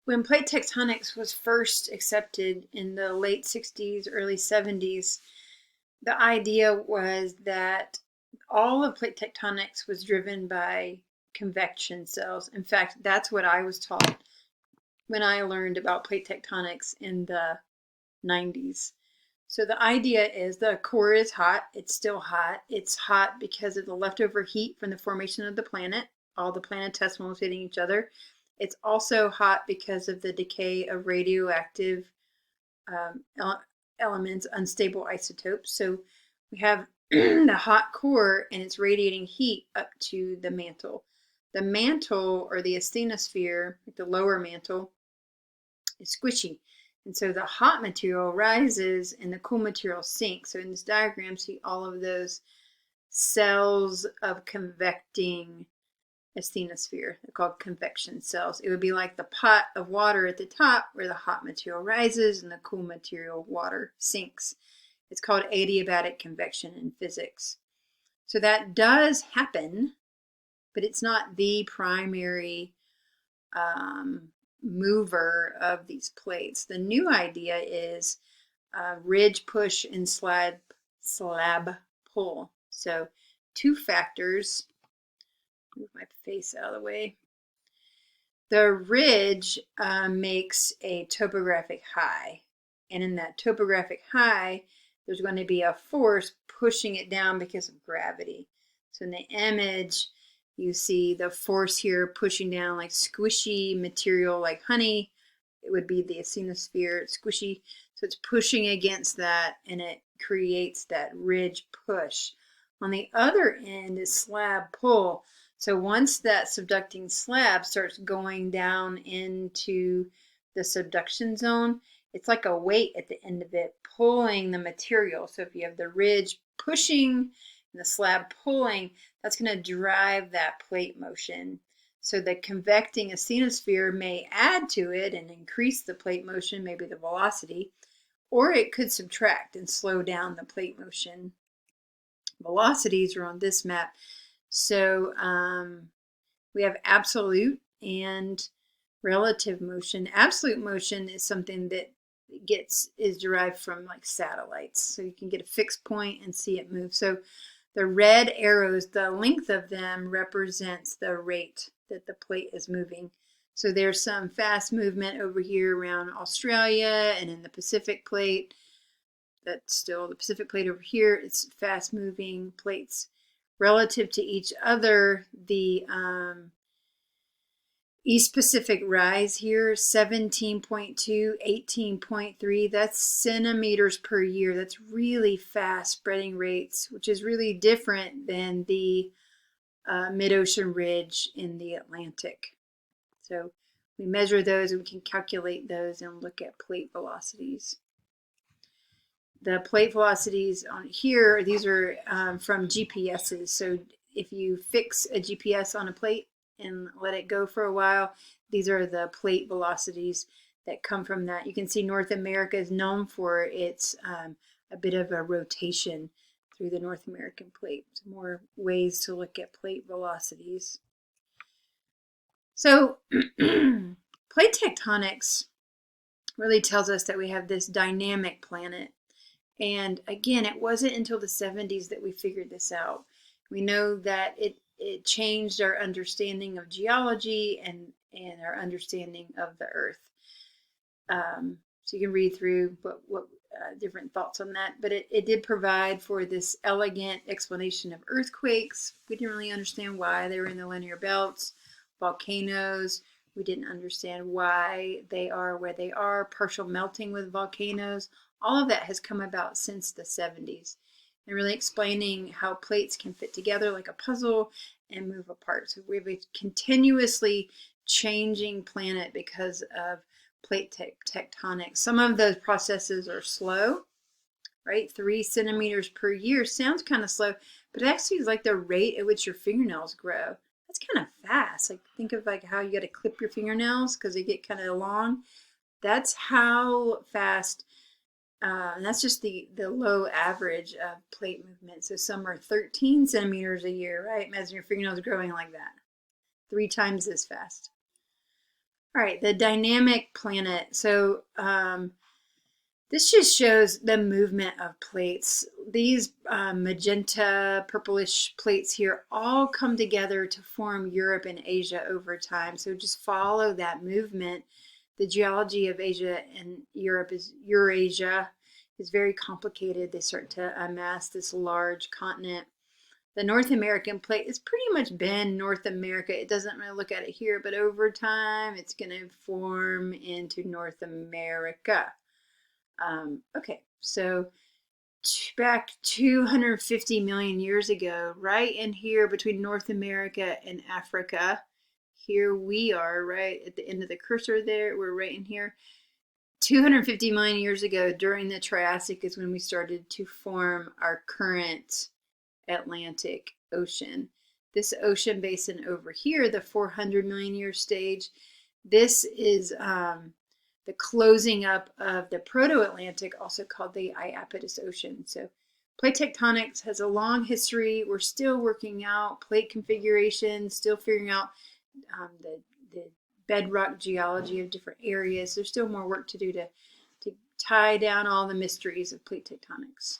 When plate tectonics was first accepted in the late 60s, early 70s, the idea was that all of plate tectonics was driven by convection cells. In fact, that's what I was taught when I learned about plate tectonics in the 90s. So the idea is the core is hot. It's still hot. It's hot because of the leftover heat from the formation of the planet, all the planetesimals hitting each other. It's also hot because of the decay of radioactive um, elements, unstable isotopes. So we have the hot core and it's radiating heat up to the mantle. The mantle, or the asthenosphere, the lower mantle, is squishy. And so the hot material rises and the cool material sinks. So in this diagram, see all of those cells of convecting asthenosphere. They're called convection cells. It would be like the pot of water at the top where the hot material rises and the cool material, water, sinks. It's called adiabatic convection in physics. So that does happen, but it's not the primary mover of these plates. The new idea is ridge push and slab pull. So two factors. Move my face out of the way. The ridge makes a topographic high. And in that topographic high, there's going to be a force pushing it down because of gravity. So in the image, you see the force here pushing down like squishy material like honey. It would be the asthenosphere, it's squishy. So it's pushing against that and it creates that ridge push. On the other end is slab pull. So once that subducting slab starts going down into the subduction zone, it's like a weight at the end of it pulling the material. So if you have the ridge pushing and the slab pulling, that's going to drive that plate motion. So the convecting asthenosphere may add to it and increase the plate motion, maybe the velocity, or it could subtract and slow down the plate motion. Velocities are on this map. So we have absolute and relative motion. Absolute motion is something that is derived from like satellites. So you can get a fixed point and see it move. So the red arrows, the length of them represents the rate that the plate is moving. So there's some fast movement over here around Australia and in the Pacific plate. That's still the Pacific plate over here. It's fast moving plates. Relative to each other, the East Pacific rise here, 17.2, 18.3, that's centimeters per year. That's really fast spreading rates, which is really different than the mid-ocean ridge in the Atlantic. So we measure those and we can calculate those and look at plate velocities. The plate velocities on here, these are from GPSs. So if you fix a GPS on a plate and let it go for a while, these are the plate velocities that come from that. You can see North America is known for its a bit of a rotation through the North American plate. So more ways to look at plate velocities. So plate tectonics really tells us that we have this dynamic planet. And again, it wasn't until the 70s that we figured this out. We know that it changed our understanding of geology and our understanding of the Earth. So you can read through what different thoughts on that. But it did provide for this elegant explanation of earthquakes. We didn't really understand why they were in the linear belts. Volcanoes, we didn't understand why they are where they are. Partial melting with volcanoes. All of that has come about since the 70s. And really explaining how plates can fit together like a puzzle and move apart. So we have a continuously changing planet because of plate tectonics. Some of those processes are slow, right? 3 centimeters per year sounds kind of slow, but it actually is like the rate at which your fingernails grow. That's kind of fast. Like think of like how you got to clip your fingernails because they get kind of long. That's how fast. And that's just the low average of plate movement. So some are 13 centimeters a year, right? Imagine your fingernails growing like that, 3 times as fast. All right, the dynamic planet. So this just shows the movement of plates. These magenta, purplish plates here all come together to form Europe and Asia over time. So just follow that movement. The geology of Asia and Europe is Eurasia is very complicated. They start to amass this large continent. The North American plate has pretty much been North America. It doesn't really look at it here, but over time it's going to form into North America. Okay, so back 250 million years ago, right in here between North America and Africa, here we are, right at the end of the cursor there. We're right in here. 250 million years ago, during the Triassic, is when we started to form our current Atlantic Ocean. This ocean basin over here, the 400 million year stage, this is the closing up of the Proto-Atlantic, also called the Iapetus Ocean. So plate tectonics has a long history. We're still working out plate configuration, still figuring out the bedrock geology of different areas. There's still more work to do to tie down all the mysteries of plate tectonics.